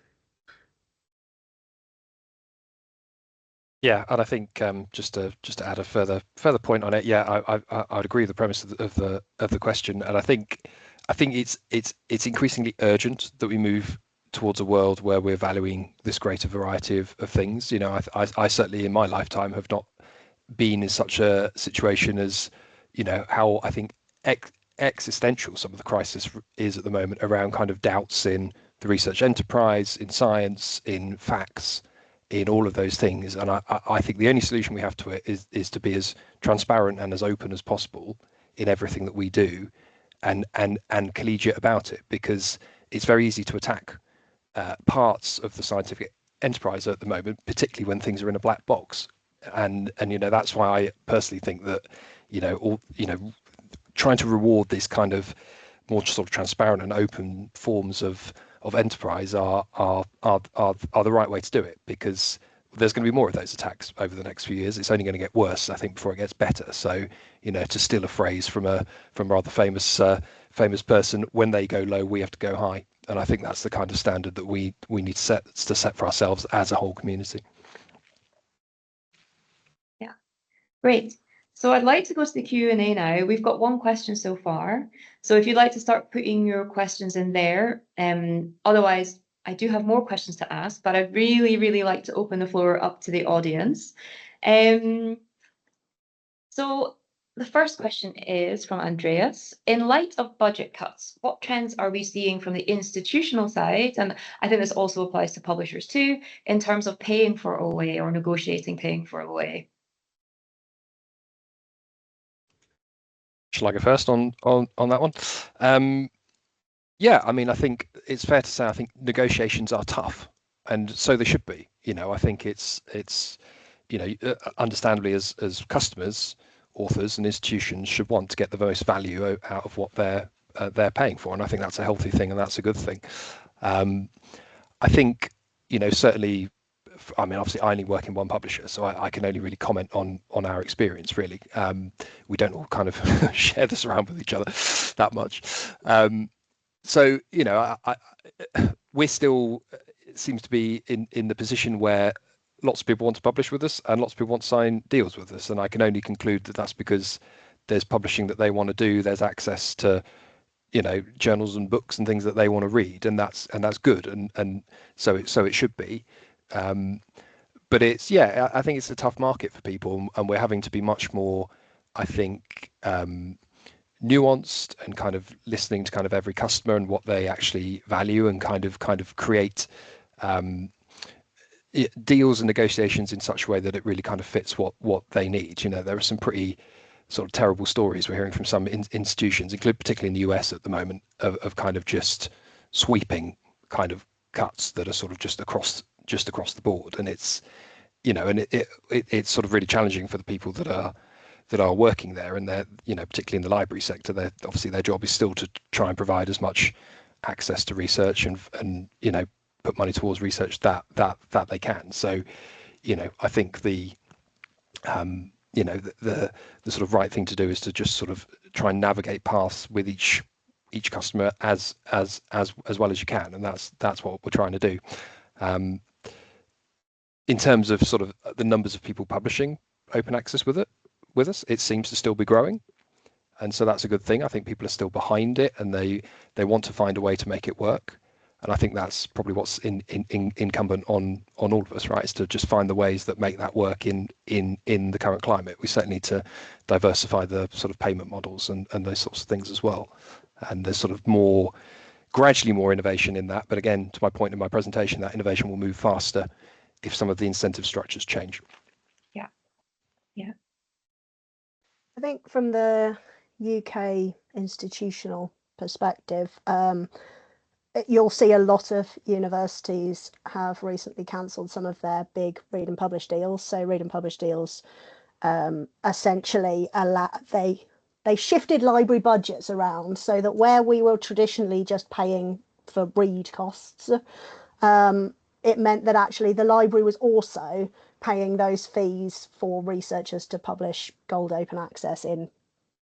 Yeah, and I think just to add a further point on it, yeah, I'd agree with the premise of the question, and I think it's increasingly urgent that we move towards a world where we're valuing this greater variety of things. You know, I certainly in my lifetime have not been in such a situation as, you know, how I think existential some of the crisis is at the moment around kind of doubts in the research enterprise, in science, in facts, in all of those things. And I think the only solution we have to it is to be as transparent and as open as possible in everything that we do, and collegiate about it, because it's very easy to attack parts of the scientific enterprise at the moment, particularly when things are in a black box. And you know, that's why I personally think that, trying to reward this kind of more sort of transparent and open forms of enterprise are the right way to do it, because there's going to be more of those attacks over the next few years. It's only going to get worse, I think, before it gets better. So, you know, to steal a phrase from a rather famous person, when they go low, we have to go high. And I think that's the kind of standard that we need to set for ourselves as a whole community. Yeah, great. So I'd like to go to the Q&A now. We've got 1 question so far. So if you'd like to start putting your questions in there, otherwise I do have more questions to ask, but I'd really, really like to open the floor up to the audience. So the first question is from Andreas. In light of budget cuts, what trends are we seeing from the institutional side? And I think this also applies to publishers too, in terms of paying for OA or negotiating paying for OA. Shall I go first on that one? Yeah, I mean, I think it's fair to say I think negotiations are tough, and so they should be. You know, I think it's understandably as customers, authors and institutions should want to get the most value out of what they're they're paying for, and I think that's a healthy thing and that's a good thing. I think, certainly, I mean, obviously I only work in one publisher, so I can only really comment on our experience, really. We don't all kind of share this around with each other that much. So, we're still, it seems to be in the position where lots of people want to publish with us and lots of people want to sign deals with us. And I can only conclude that that's because there's publishing that they want to do. There's access to, journals and books and things that they want to read, and that's good. And so it should be. But I think it's a tough market for people, and we're having to be much more, I think, nuanced and kind of listening to kind of every customer and what they actually value, and kind of create deals and negotiations in such a way that it really kind of fits what they need. There are some pretty sort of terrible stories we're hearing from some institutions, including particularly in the US at the moment, of kind of just sweeping kind of cuts that are sort of just across the board. And it's it's sort of really challenging for the people that are working there, and they're particularly in the library sector. They're obviously, their job is still to try and provide as much access to research and put money towards research that they can. So I think the sort of right thing to do is to just sort of try and navigate paths with each customer as well as you can, and that's what we're trying to do. In terms of sort of the numbers of people publishing open access with us, it seems to still be growing, and so that's a good thing. I think people are still behind it, and they want to find a way to make it work. And I think that's probably what's incumbent on all of us, right? Is to just find the ways that make that work in the current climate. We certainly need to diversify the sort of payment models and those sorts of things as well. And there's sort of gradually more innovation in that. But again, to my point in my presentation, that innovation will move faster if some of the incentive structures change. Yeah. I think from the UK institutional perspective, you'll see a lot of universities have recently cancelled some of their big read and publish deals. So read and publish deals essentially they shifted library budgets around so that where we were traditionally just paying for read costs, it meant that actually the library was also paying those fees for researchers to publish gold open access in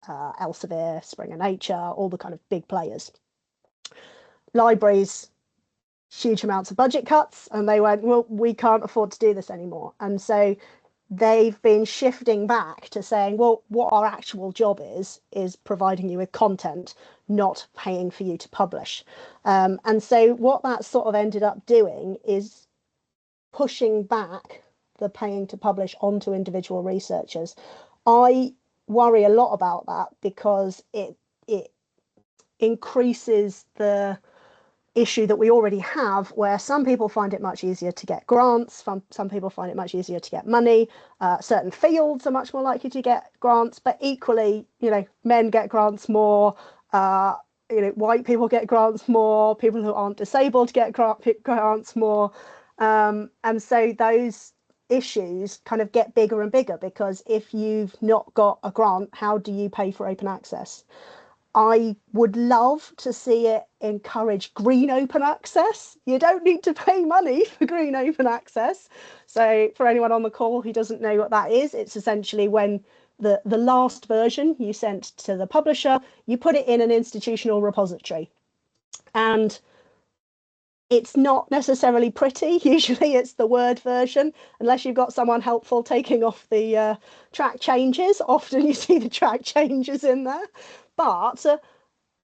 Elsevier, Springer Nature, all the kind of big players. Libraries, huge amounts of budget cuts, and they went, well, we can't afford to do this anymore. And so they've been shifting back to saying, well, what our actual job is providing you with content, not paying for you to publish. And so what that sort of ended up doing is pushing back the paying to publish onto individual researchers. I worry a lot about that because it increases the issue that we already have, where some people find it much easier to get grants, some people find it much easier to get money, certain fields are much more likely to get grants, but equally, men get grants more, white people get grants more, people who aren't disabled get grants more, and so those issues kind of get bigger and bigger, because if you've not got a grant, how do you pay for open access? I would love to see it encourage green open access. You don't need to pay money for green open access. So for anyone on the call who doesn't know what that is, it's essentially when the last version you sent to the publisher, you put it in an institutional repository. And it's not necessarily pretty. Usually it's the Word version, unless you've got someone helpful taking off the track changes. Often you see the track changes in there. But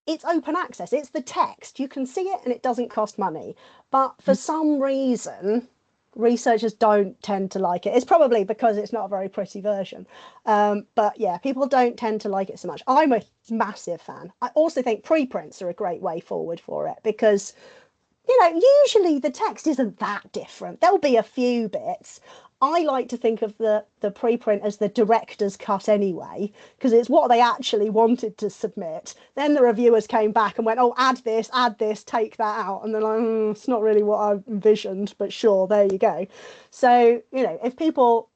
it's open access. It's the text. You can see it and it doesn't cost money. But for some reason, researchers don't tend to like it. It's probably because it's not a very pretty version. But yeah, people don't tend to like it so much. I'm a massive fan. I also think preprints are a great way forward for it, because usually the text isn't that different. There'll be a few bits. I like to think of the preprint as the director's cut anyway, because it's what they actually wanted to submit. Then the reviewers came back and went, oh, add this, take that out. And they're like, it's not really what I envisioned, but sure, there you go. So, if people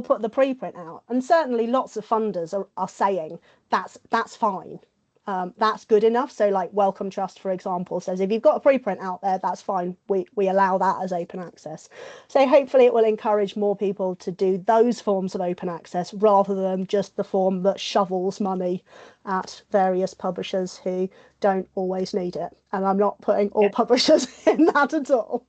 put the preprint out, and certainly lots of funders are saying that's fine. that's good enough. So like Wellcome Trust, for example, says if you've got a preprint out there, that's fine. We allow that as open access. So hopefully it will encourage more people to do those forms of open access rather than just the form that shovels money at various publishers who don't always need it. And I'm not putting all publishers in that at all.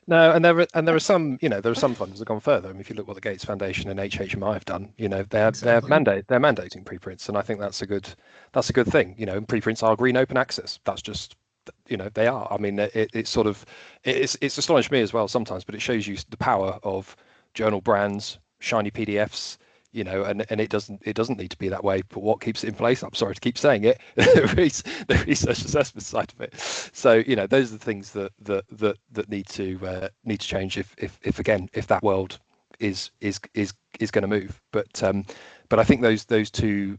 No, and there are some, there are some funders that have gone further. I mean, if you look what the Gates Foundation and HHMI have done, they're mandating preprints, and I think that's a good thing. And preprints are green open access. That's just, they are. I mean, it's astonished me as well sometimes, but it shows you the power of journal brands, shiny PDFs. And it doesn't need to be that way. But what keeps it in place? I'm sorry to keep saying it. the research assessment side of it. So those are the things that need to change if that world is going to move. But I think those two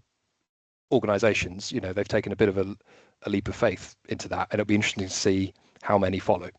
organisations, they've taken a bit of a leap of faith into that, and it'll be interesting to see how many follow.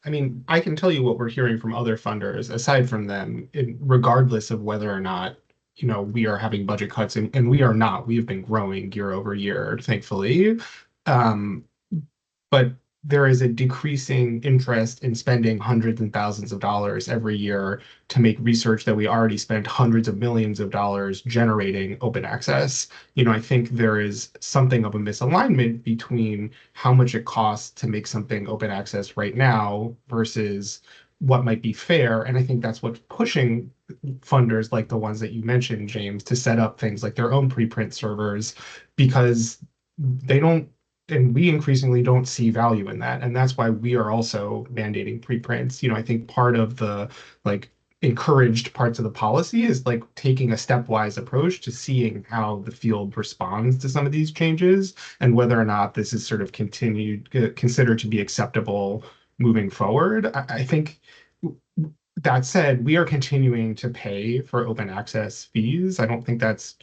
I mean, I can tell you what we're hearing from other funders, aside from them, regardless of whether or not, we are having budget cuts, and we are not. We've been growing year over year, thankfully. But there is a decreasing interest in spending hundreds and thousands of dollars every year to make research that we already spent hundreds of millions of dollars generating open access. I think there is something of a misalignment between how much it costs to make something open access right now versus what might be fair. And I think that's what's pushing funders like the ones that you mentioned, James, to set up things like their own preprint servers, because they don't, and we increasingly don't see value in that. And that's why we are also mandating preprints. I think part of the encouraged parts of the policy is taking a stepwise approach to seeing how the field responds to some of these changes and whether or not this is sort of considered to be acceptable moving forward. I think that said, we are continuing to pay for open access fees. I don't think that's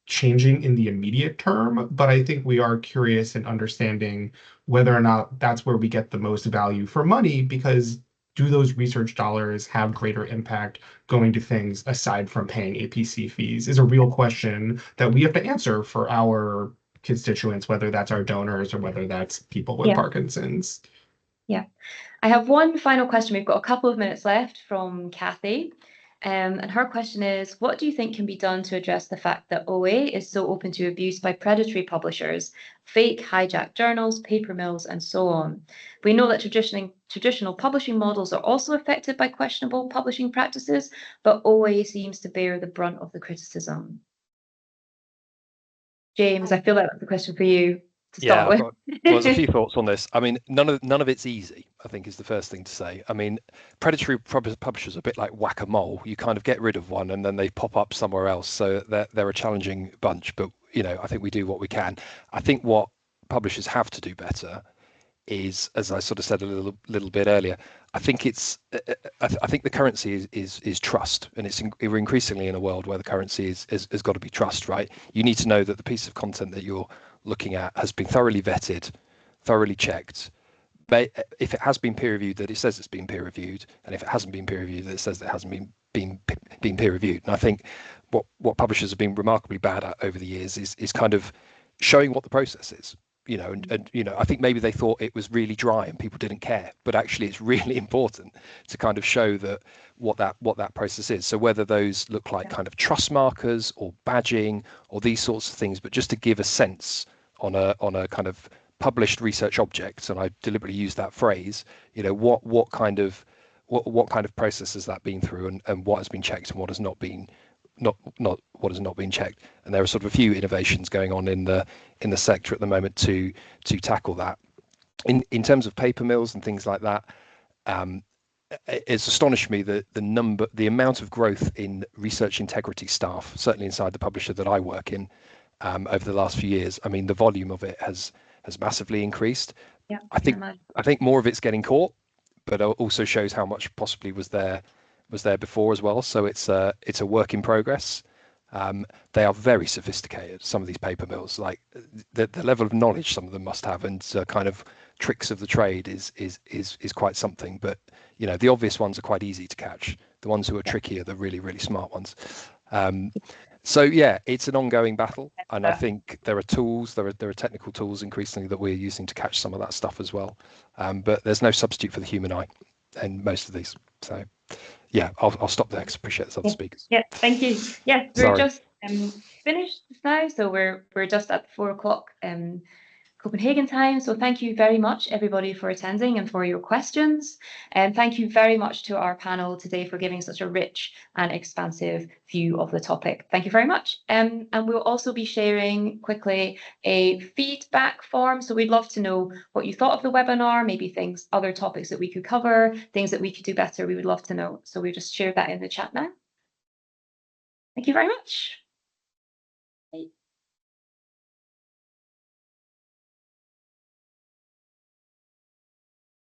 changing in the immediate term, but I think we are curious in understanding whether or not that's where we get the most value for money, because do those research dollars have greater impact going to things aside from paying APC fees is a real question that we have to answer for our constituents, whether that's our donors or whether that's people with Parkinson's. Yeah. I have one final question. We've got a couple of minutes left from Kathy. And her question is, what do you think can be done to address the fact that OA is so open to abuse by predatory publishers, fake hijacked journals, paper mills, and so on? We know that traditional publishing models are also affected by questionable publishing practices, but OA seems to bear the brunt of the criticism. James, I feel like that's a question for you to start with. Well, there's a few thoughts on this. I mean, none of it's easy, I think, is the first thing to say. I mean, predatory publishers are a bit like whack-a-mole. You kind of get rid of one and then they pop up somewhere else. So they're a challenging bunch, but I think we do what we can. I think what publishers have to do better is, as I sort of said a little bit earlier, I think I think the currency is trust, and we're increasingly in a world where the currency has got to be trust, right? You need to know that the piece of content that you're looking at has been thoroughly vetted, thoroughly checked. But if it has been peer reviewed, that it says it's been peer reviewed, and if it hasn't been peer reviewed, that it says it hasn't been peer reviewed. And I think what publishers have been remarkably bad at over the years is kind of showing what the process is. I think maybe they thought it was really dry and people didn't care, but actually it's really important to kind of show that what that process is. So whether those look like kind of trust markers or badging or these sorts of things, but just to give a sense on a kind of published research object, and I deliberately use that phrase, what kind of process has that been through, and what has been checked and what has not been what has not been checked. And there are sort of a few innovations going on in the sector at the moment to tackle that. In terms of paper mills and things like that, it's astonished me that the amount of growth in research integrity staff, certainly inside the publisher that I work in, over the last few years. I mean, the volume of it has massively increased. Yeah, I think more of it's getting caught, but also shows how much possibly was there before as well. So it's a work in progress. They are very sophisticated, some of these paper mills. Like the level of knowledge some of them must have, and kind of tricks of the trade is quite something. But the obvious ones are quite easy to catch. The ones who are tricky are the really, really smart ones. So yeah, it's an ongoing battle, and I think there are tools, there are technical tools increasingly that we're using to catch some of that stuff as well. But there's no substitute for the human eye in most of these. So yeah, I'll stop there because I appreciate there's other speakers. Yeah, thank you. Yes, we're Sorry. just finished now, so we're just at 4 o'clock Copenhagen time. So thank you very much, everybody, for attending and for your questions. And thank you very much to our panel today for giving such a rich and expansive view of the topic. Thank you very much. And we'll also be sharing quickly a feedback form. So we'd love to know what you thought of the webinar, maybe other topics that we could cover, things that we could do better. We would love to know. So we just share that in the chat now. Thank you very much.